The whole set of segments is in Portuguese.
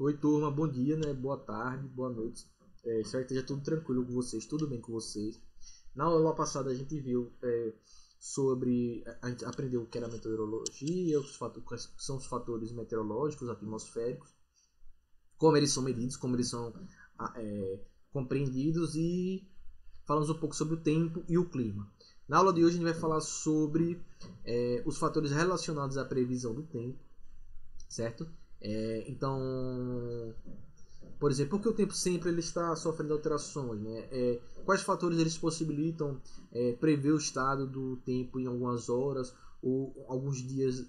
Oi, turma, bom dia, né? Boa tarde, boa noite. Espero que esteja tudo tranquilo com vocês, tudo bem com vocês. Na aula passada a gente viu a gente aprendeu o que era meteorologia, quais são os fatores meteorológicos, atmosféricos, como eles são medidos, como eles são compreendidos e falamos um pouco sobre o tempo e o clima. Na aula de hoje a gente vai falar sobre os fatores relacionados à previsão do tempo, certo? Então, por exemplo, porque o tempo sempre ele está sofrendo alterações, né? Quais fatores eles possibilitam prever o estado do tempo em algumas horas ou alguns dias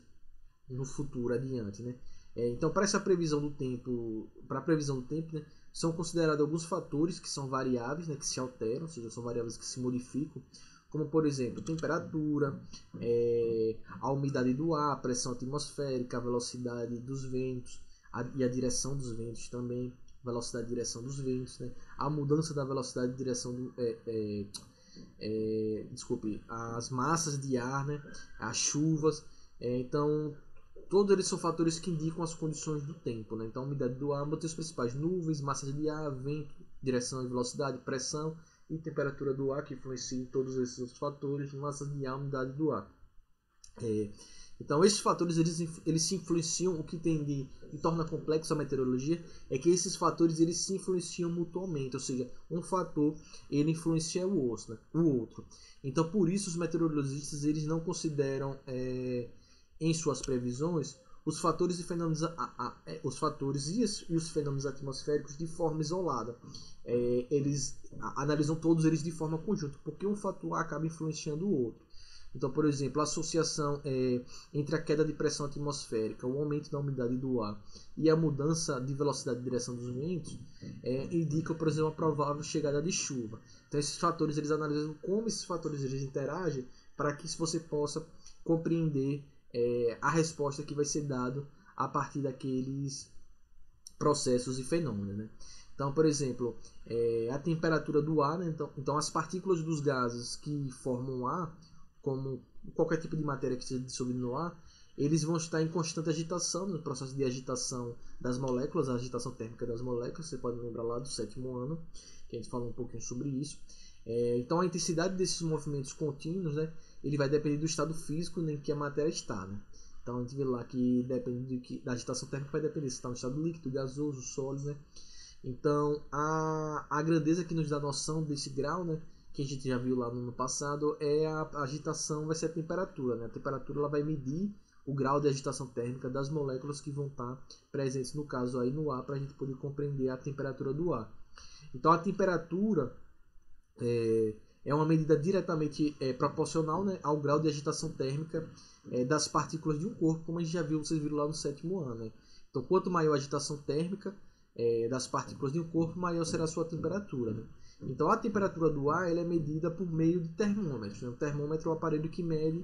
no futuro adiante, né? Então, para essa previsão do tempo, para a previsão do tempo, né, são considerados alguns fatores que são variáveis, né, que se alteram, ou seja, são variáveis que se modificam, como por exemplo, temperatura, a umidade do ar, a pressão atmosférica, a velocidade dos ventos e a direção dos ventos também, velocidade e direção dos ventos, né? A mudança da velocidade e direção do, as massas de ar, né? As chuvas, então todos eles são fatores que indicam as condições do tempo, né? Então a umidade do ar, os principais nuvens, massas de ar, vento, direção e velocidade, pressão e temperatura do ar, que influenciam em todos esses outros fatores, massas de ar, umidade do ar. Então esses fatores eles se influenciam. O que torna complexa a meteorologia é que esses fatores eles se influenciam mutuamente, ou seja, um fator ele influencia o outro. Então por isso os meteorologistas eles não consideram em suas previsões os fatores e fenômenos, os fatores e os fenômenos atmosféricos de forma isolada. Eles analisam todos eles de forma conjunta, porque um fator acaba influenciando o outro. Então, por exemplo, a associação entre a queda de pressão atmosférica, o aumento da umidade do ar e a mudança de velocidade de direção dos ventos indicam, por exemplo, a provável chegada de chuva. Então, esses fatores eles analisam como esses fatores eles interagem para que você possa compreender a resposta que vai ser dada a partir daqueles processos e fenômenos, né? Então, por exemplo, a temperatura do ar, né? Então as partículas dos gases que formam o ar, como qualquer tipo de matéria que esteja dissolvida no ar, eles vão estar em constante agitação, no processo de agitação das moléculas, a agitação térmica das moléculas. Você pode lembrar lá do 7º ano, que a gente falou um pouquinho sobre isso. Então a intensidade desses movimentos contínuos, né, ele vai depender do estado físico em que a matéria está, né? Então a gente vê lá que depende da agitação térmica, vai depender se está no estado líquido, gasoso, sólido, né? Então a grandeza que nos dá noção desse grau, né, que a gente já viu lá no ano passado, é a agitação, vai ser a temperatura, né? A temperatura ela vai medir o grau de agitação térmica das moléculas que vão estar presentes, no caso aí no ar, para a gente poder compreender a temperatura do ar. Então a temperatura é uma medida diretamente proporcional, né, ao grau de agitação térmica das partículas de um corpo, como a gente já viu, vocês viram lá no 7º ano, né? Então quanto maior a agitação térmica das partículas de um corpo, maior será a sua temperatura, né? Então a temperatura do ar ela é medida por meio de termômetros, né? O termômetro é o aparelho que mede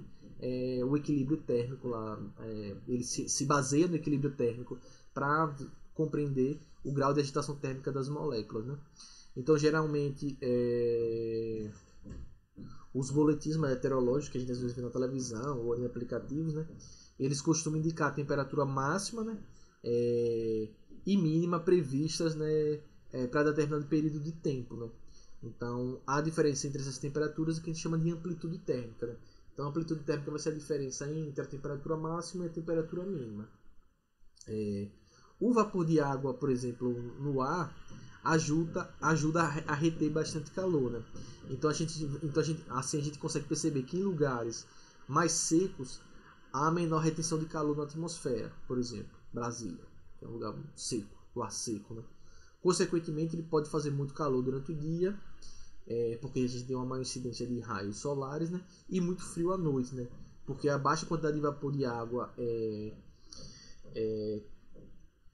o equilíbrio térmico lá, ele se baseia no equilíbrio térmico para compreender o grau de agitação térmica das moléculas, né? Então geralmente os boletins meteorológicos que a gente às vezes vê na televisão ou em aplicativos, né, eles costumam indicar a temperatura máxima, né, e mínima previstas, né, para determinado período de tempo, né? Então a diferença entre essas temperaturas é que a gente chama de amplitude térmica, né? Então a amplitude térmica vai ser a diferença entre a temperatura máxima e a temperatura mínima. O vapor de água, por exemplo, no ar ajuda a reter bastante calor, né? Então assim a gente consegue perceber que em lugares mais secos há menor retenção de calor na atmosfera. Por exemplo, Brasília, que é um lugar seco, o ar seco, né? Consequentemente, ele pode fazer muito calor durante o dia, porque a gente tem uma maior incidência de raios solares, né? E muito frio à noite, né? Porque a baixa quantidade de vapor de água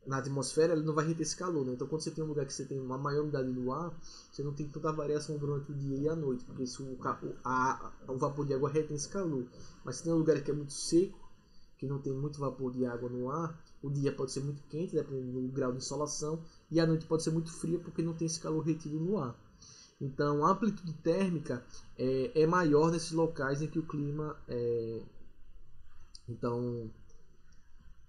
na atmosfera, ele não vai reter esse calor, né? Então quando você tem um lugar que você tem uma maior umidade do ar, você não tem tanta variação durante o dia e a noite, porque o vapor de água retém esse calor. Mas se tem um lugar que é muito seco, que não tem muito vapor de água no ar, o dia pode ser muito quente, dependendo do grau de insolação, e a noite pode ser muito fria, porque não tem esse calor retido no ar. Então a amplitude térmica é maior nesses locais em que o clima então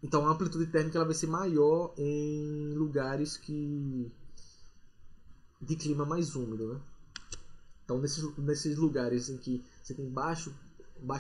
Então a amplitude térmica ela vai ser maior em lugares de clima mais úmido, né? Então nesses lugares em que você tem baixa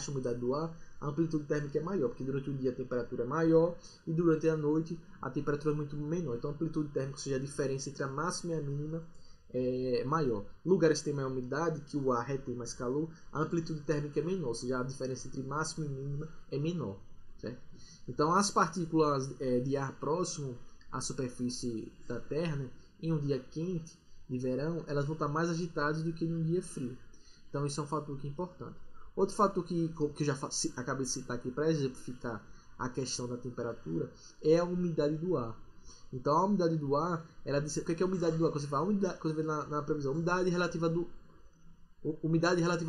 umidade do ar, a amplitude térmica é maior, porque durante o dia a temperatura é maior e durante a noite a temperatura é muito menor. Então a amplitude térmica, ou seja, a diferença entre a máxima e a mínima é maior. Lugares que tem maior umidade, que o ar retém mais calor, a amplitude térmica é menor, ou seja, a diferença entre máxima e mínima é menor. Certo? Então as partículas de ar próximo à superfície da Terra, né, em um dia quente de verão, elas vão estar mais agitadas do que em um dia frio. Então isso é um fator que é importante. Outro fator que eu já acabei de citar aqui para exemplificar a questão da temperatura é a umidade do ar. Então a umidade do ar, ela diz, o que é a umidade do ar? Quando você fala quando você vê na previsão, umidade relativa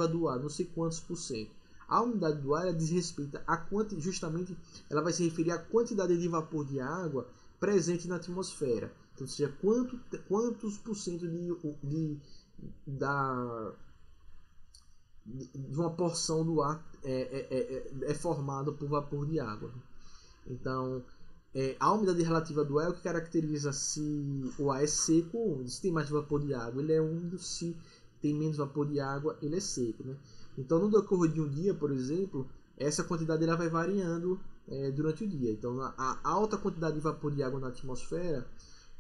do ar, não sei quantos por cento. A umidade do ar ela diz respeito a justamente ela vai se referir à quantidade de vapor de água presente na atmosfera. Então, ou seja, quantos por cento de uma porção do ar é formado por vapor de água. Então, a umidade relativa do ar é o que caracteriza se o ar é seco ou úmido. Se tem mais vapor de água, ele é úmido. Se tem menos vapor de água, ele é seco. Né? Então, no decorrer de um dia, por exemplo, essa quantidade ela vai variando durante o dia. Então, a alta quantidade de vapor de água na atmosfera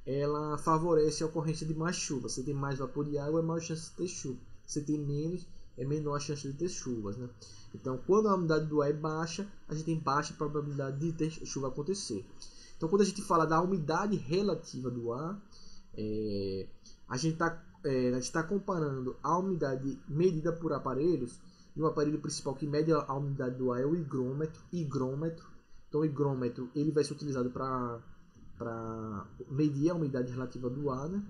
ela favorece a ocorrência de mais chuva. Se tem mais vapor de água, é maior chance de ter chuva. Se tem menos, é menor a chance de ter chuvas. Né? Então, quando a umidade do ar é baixa, a gente tem baixa probabilidade de ter chuva acontecer. Então, quando a gente fala da umidade relativa do ar, a gente está comparando a umidade medida por aparelhos, e o aparelho principal que mede a umidade do ar é o higrômetro. Então, o higrômetro ele vai ser utilizado para medir a umidade relativa do ar, né?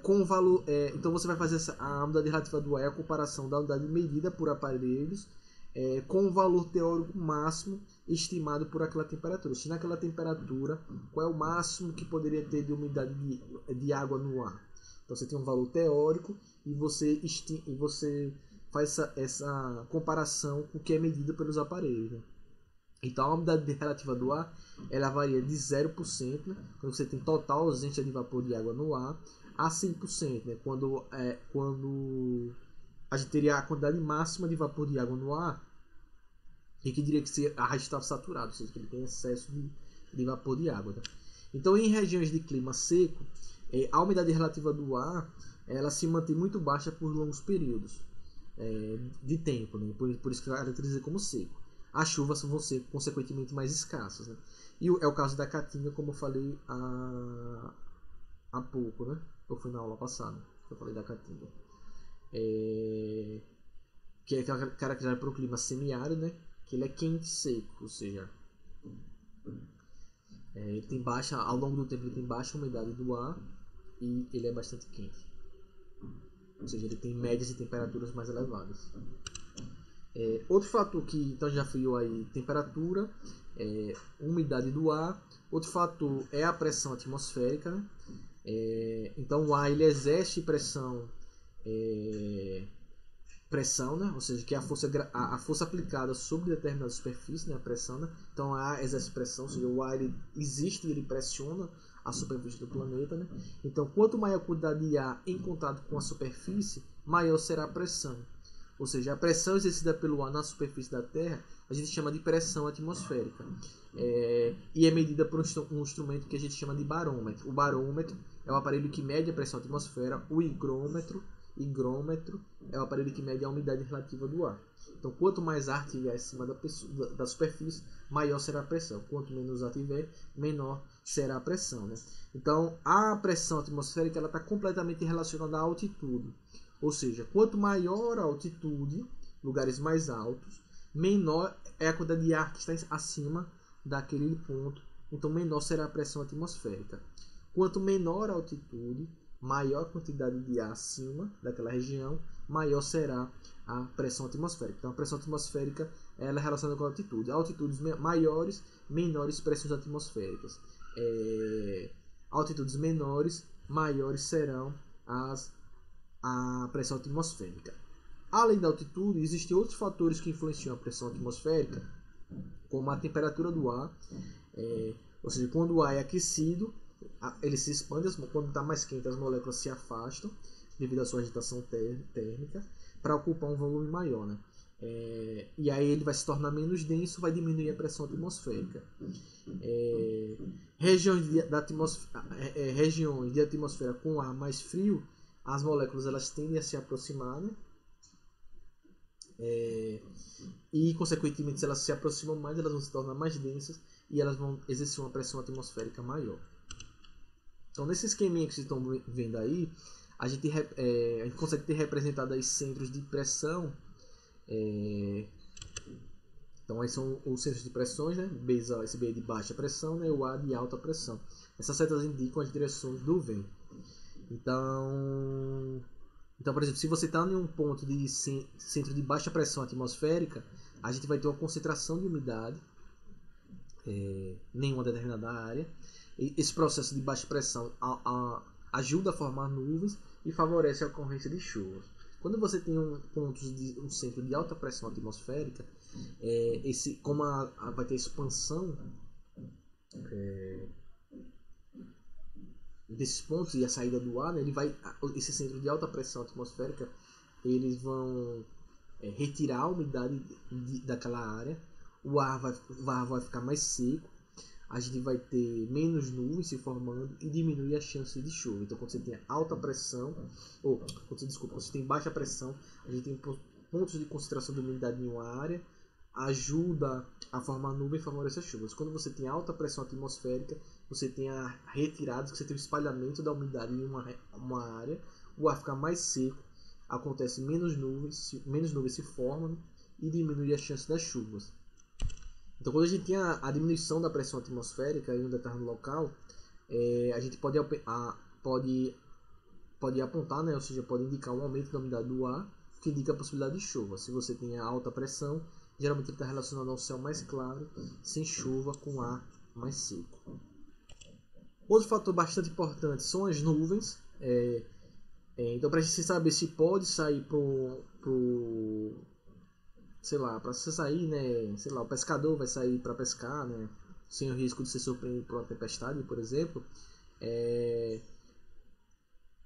Com o valor, então você vai fazer a umidade relativa do ar é a comparação da umidade medida por aparelhos com o valor teórico máximo estimado por aquela temperatura. Se naquela temperatura, qual é o máximo que poderia ter de umidade de água no ar? Então você tem um valor teórico e você faz essa comparação com o que é medido pelos aparelhos. Né? Então a umidade relativa do ar ela varia de 0%, né, quando você tem total ausência de vapor de água no ar, a 100%, né, quando a gente teria a quantidade máxima de vapor de água no ar, e que diria que a rádio está saturado, ou seja, que ele tem excesso de vapor de água. Né? Então em regiões de clima seco, a umidade relativa do ar ela se mantém muito baixa por longos períodos de tempo, né? Por isso que caracteriza como seco. As chuvas vão ser consequentemente mais escassas. Né? E é o caso da Caatinga, como eu falei há pouco, né? Ou foi na aula passada que eu falei da Caatinga. Que é caracterizado por um clima semiárido, né? Que ele é quente e seco, ou seja, ele tem baixa, ao longo do tempo ele tem baixa umidade do ar e ele é bastante quente. Ou seja, ele tem médias de temperaturas mais elevadas. Outro fator que então já friou aí temperatura, umidade do ar. Outro fator é a pressão atmosférica. Né? Então o ar ele exerce pressão, né? Ou seja, que é a força aplicada sobre determinada superfície, né? A pressão. Né? Então o ar exerce pressão, ou seja, o ar ele existe, ele pressiona a superfície do planeta. Né? Então quanto maior a quantidade de ar em contato com a superfície, maior será a pressão. Ou seja, a pressão exercida pelo ar na superfície da Terra a gente chama de pressão atmosférica. E é medida por um instrumento que a gente chama de barômetro. O barômetro é o aparelho que mede a pressão atmosférica. O higrômetro é o aparelho que mede a umidade relativa do ar. Então, quanto mais ar tiver acima da superfície, maior será a pressão. Quanto menos ar tiver, menor será a pressão. Né? Então, a pressão atmosférica está completamente relacionada à altitude. Ou seja, quanto maior a altitude, lugares mais altos, menor é a quantidade de ar que está acima daquele ponto, então menor será a pressão atmosférica. Quanto menor a altitude, maior a quantidade de ar acima daquela região, maior será a pressão atmosférica. Então a pressão atmosférica ela é relacionada com a altitude. Altitudes maiores, menores pressões atmosféricas. Altitudes menores, maiores serão a pressão atmosférica. Além da altitude, existem outros fatores que influenciam a pressão atmosférica, como a temperatura do ar, ou seja, quando o ar é aquecido, ele se expande, quando está mais quente as moléculas se afastam devido à sua agitação térmica para ocupar um volume maior, né? E aí ele vai se tornar menos denso, vai diminuir a pressão atmosférica. Regiões de atmosfera com ar mais frio, as moléculas elas tendem a se aproximar, né? E consequentemente, se elas se aproximam mais, elas vão se tornar mais densas e elas vão exercer uma pressão atmosférica maior. Então, nesse esqueminha que vocês estão vendo aí, a gente consegue ter representado aí centros de pressão. Então, aí são os centros de pressões, né? Esse B é de baixa pressão, né? O A de alta pressão. Essas setas indicam as direções do vento. Então, por exemplo, se você está em um ponto de centro de baixa pressão atmosférica, a gente vai ter uma concentração de umidade em uma determinada área. E esse processo de baixa pressão ajuda a formar nuvens e favorece a ocorrência de chuvas. Quando você tem um centro de alta pressão atmosférica, como vai ter expansão desses pontos e a saída do ar, né, esse centro de alta pressão atmosférica, eles vão retirar a umidade daquela área, o ar vai ficar mais seco, a gente vai ter menos nuvens se formando e diminuir a chance de chuva. Então, quando você tem alta pressão, quando você tem baixa pressão, a gente tem pontos de concentração de umidade em uma área, ajuda a formar nuvem e favorece as chuvas. Quando você tem alta pressão atmosférica, você tem a retirada, você tem o espalhamento da umidade em uma área, o ar fica mais seco, acontece menos nuvens se formam e diminui a chance das chuvas. Então, quando a gente tem a diminuição da pressão atmosférica em um determinado local, a gente pode apontar, né, ou seja, pode indicar um aumento da umidade do ar, que indica a possibilidade de chuva. Se você tem a alta pressão, geralmente ele está relacionado ao céu mais claro, sem chuva, com ar mais seco. Outro fator bastante importante são as nuvens. Então, para a gente saber se pode sair para você sair, né? Sei lá, o pescador vai sair para pescar, né? Sem o risco de ser surpreendido por uma tempestade, por exemplo.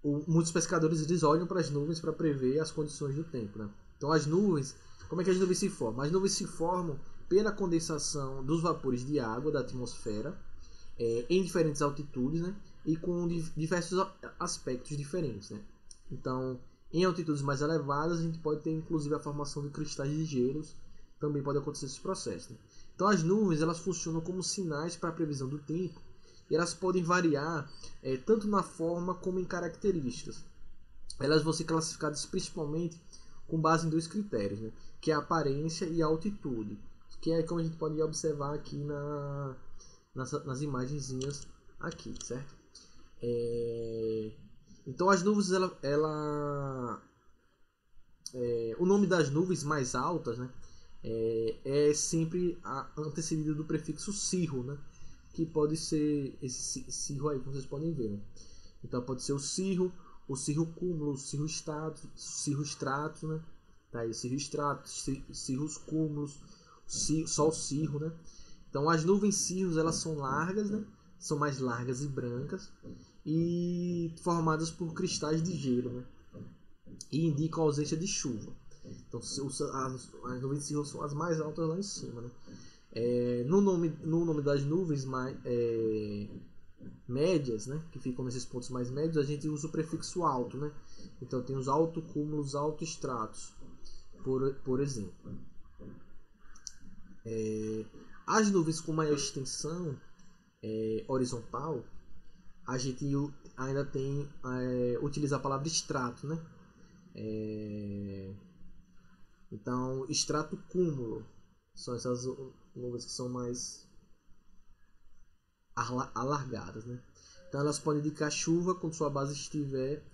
Muitos pescadores eles olham para as nuvens para prever as condições do tempo, né? Então, as nuvens, como é que as nuvens se formam? As nuvens se formam pela condensação dos vapores de água da atmosfera em diferentes altitudes, né? E com diversos aspectos diferentes, né? Então, em altitudes mais elevadas, a gente pode ter inclusive a formação de cristais de gelos, também pode acontecer esse processo, né? Então, as nuvens elas funcionam como sinais para a previsão do tempo e elas podem variar tanto na forma como em características. Elas vão ser classificadas principalmente com base em dois critérios, né? Que é a aparência e a altitude, que é como a gente pode observar aqui nas imagenzinhas aqui, certo? Então as nuvens, o nome das nuvens mais altas, né, é sempre antecedido do prefixo cirro, né, que pode ser esse cirro aí, como vocês podem ver, né? Então pode ser o cirro cúmulo, o cirro estrato, né? Tá aí, cirro estrato, cirros cúmulos, só o cirro, né? Então as nuvens cirros elas são largas, né? São mais largas e brancas e formadas por cristais de gelo, né? E indicam a ausência de chuva. Então as nuvens cirros são as mais altas lá em cima, né? No nome das nuvens médias, né, que ficam nesses pontos mais médios, a gente usa o prefixo alto, né? Então tem os altocúmulos, altoestratos, por exemplo. As nuvens com maior extensão horizontal, a gente ainda utiliza a palavra estrato, né? Então, estrato cúmulo são essas nuvens que são mais alargadas, né? Então elas podem indicar chuva quando sua base estiver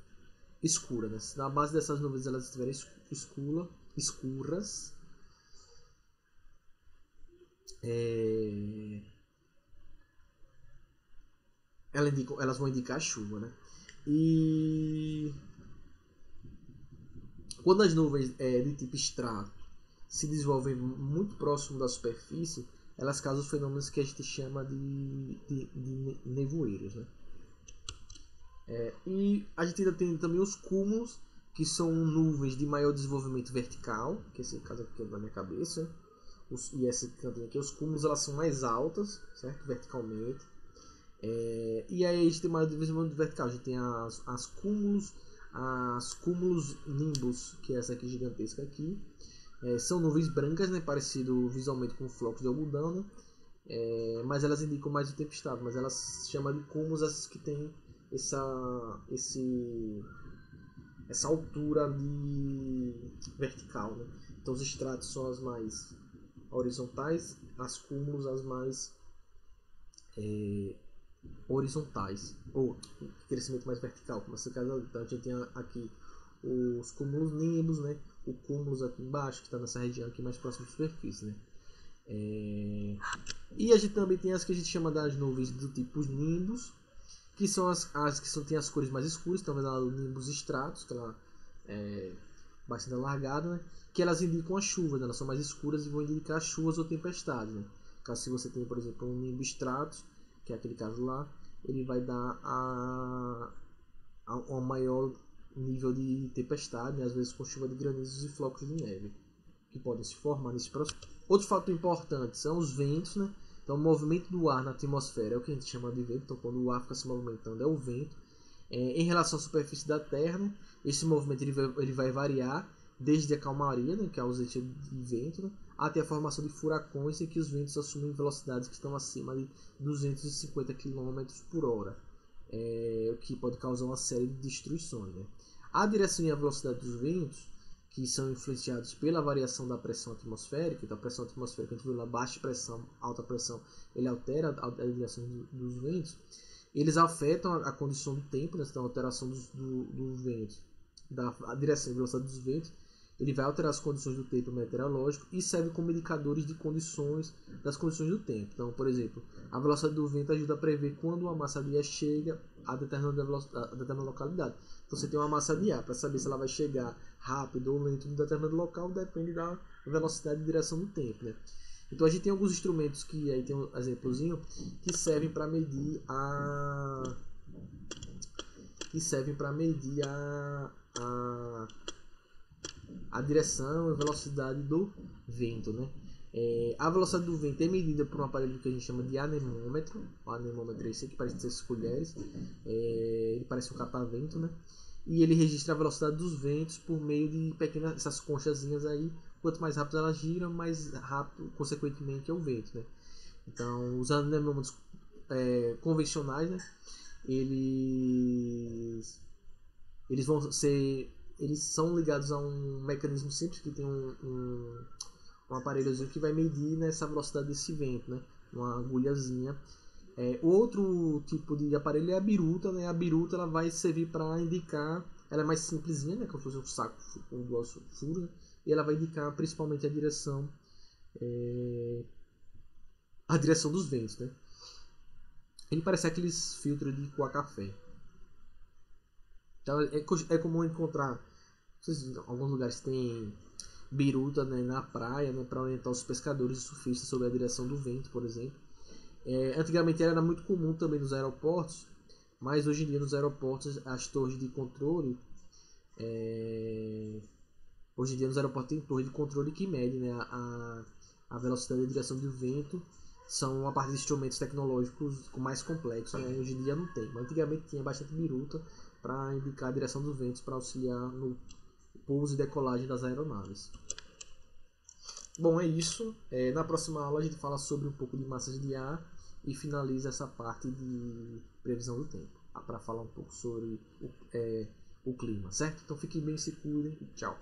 escura, né? Se na base dessas nuvens elas estiverem escuras, elas vão indicar chuva, né? E quando as nuvens de tipo estrato se desenvolvem muito próximo da superfície, elas causam os fenômenos que a gente chama de nevoeiros, né? E a gente ainda tem também os cúmulos, que são nuvens de maior desenvolvimento vertical, que esse caso aqui é da minha cabeça, e essa cantinha aqui, os cúmulos, elas são mais altas, certo? Verticalmente. E aí a gente tem maior desenvolvimento vertical, a gente tem as cúmulos nimbus, que é essa aqui gigantesca aqui. São nuvens brancas, né, parecido visualmente com flocos de algodão, né? Mas elas indicam mais o tempestade, mas elas chamam de cúmulos essas que tem essa altura de vertical, né? Então os estratos são as mais horizontais, as cúmulos as mais horizontais, ou crescimento mais vertical, como essa casa. Então a gente tem aqui os cúmulos nimbus, né? O cúmulos aqui embaixo, que está nessa região aqui mais próxima da superfície, né? E a gente também tem as que a gente chama das nuvens do tipo nimbus, que são as que têm as cores mais escuras. Estão vendo lá o nimbus stratus, que ela é bastante alargada, né? Que elas indicam a chuva, né? Elas são mais escuras e vão indicar chuvas ou tempestades, né? Caso se você tem, por exemplo, um nimbus stratus, que é aquele caso lá, ele vai dar um maior nível de tempestade, né? Às vezes com chuva de granizos e flocos de neve, que podem se formar nesse processo. Outro fator importante são os ventos, né? Então, o movimento do ar na atmosfera é o que a gente chama de vento. Então, quando o ar fica se movimentando, é o vento. Em relação à superfície da Terra, né? Esse movimento ele vai variar desde a calmaria, né? Que é a ausência de vento, né? Até a formação de furacões, em que os ventos assumem velocidades que estão acima de 250 km por hora, o que pode causar uma série de destruições, né? A direção e a velocidade dos ventos, que são influenciados pela variação da pressão atmosférica. Então, a pressão atmosférica, a gente viu lá, baixa pressão, alta pressão, ele altera a direção dos ventos. Eles afetam a condição do tempo, né? Então, a alteração do vento, a direção e velocidade dos ventos, ele vai alterar as condições do tempo meteorológico e serve como indicadores das condições do tempo. Então, por exemplo, a velocidade do vento ajuda a prever quando uma massa de ar chega a determinada localidade. Então, você tem uma massa de ar, para saber se ela vai chegar rápido ou lento em determinado local, depende da velocidade e direção do tempo, né? Então, a gente tem alguns instrumentos, que aí tem um exemplozinho, que servem para medir a direção e velocidade do vento, né? A velocidade do vento é medida por um aparelho que a gente chama de anemômetro. O anemômetro é esse aqui, parece ter 6 colheres. Ele parece um catavento, né? E ele registra a velocidade dos ventos por meio de pequenas essas conchazinhas aí. Quanto mais rápido elas giram, mais rápido, consequentemente, é o vento, né? Então, os anemômetros convencionais, né? Eles são ligados a um mecanismo simples, que tem um aparelhozinho que vai medir nessa velocidade desse vento, né? Uma agulhazinha. Outro tipo de aparelho é a biruta, né? A biruta ela vai servir para indicar, ela é mais simplesinha, né? Como se fosse um saco com duas furos, né? E ela vai indicar principalmente a direção dos ventos, né? Ele parece aqueles filtros de coar café. Então, é comum encontrar, em alguns lugares tem biruta, né, na praia, né, para orientar os pescadores e surfistas sobre a direção do vento, por exemplo. Antigamente era muito comum também nos aeroportos, mas hoje em dia nos aeroportos as torres de controle, hoje em dia nos aeroportos tem torre de controle que mede, né, a velocidade e a direção do vento. São uma parte de instrumentos tecnológicos mais complexos, né? Hoje em dia não tem, mas antigamente tinha bastante biruta para indicar a direção dos ventos, para auxiliar no pouso e decolagem das aeronaves. Bom, é isso. Na próxima aula a gente fala sobre um pouco de massas de ar e finaliza essa parte de previsão do tempo, para falar um pouco sobre o clima, certo? Então fiquem bem, se cuidem e tchau.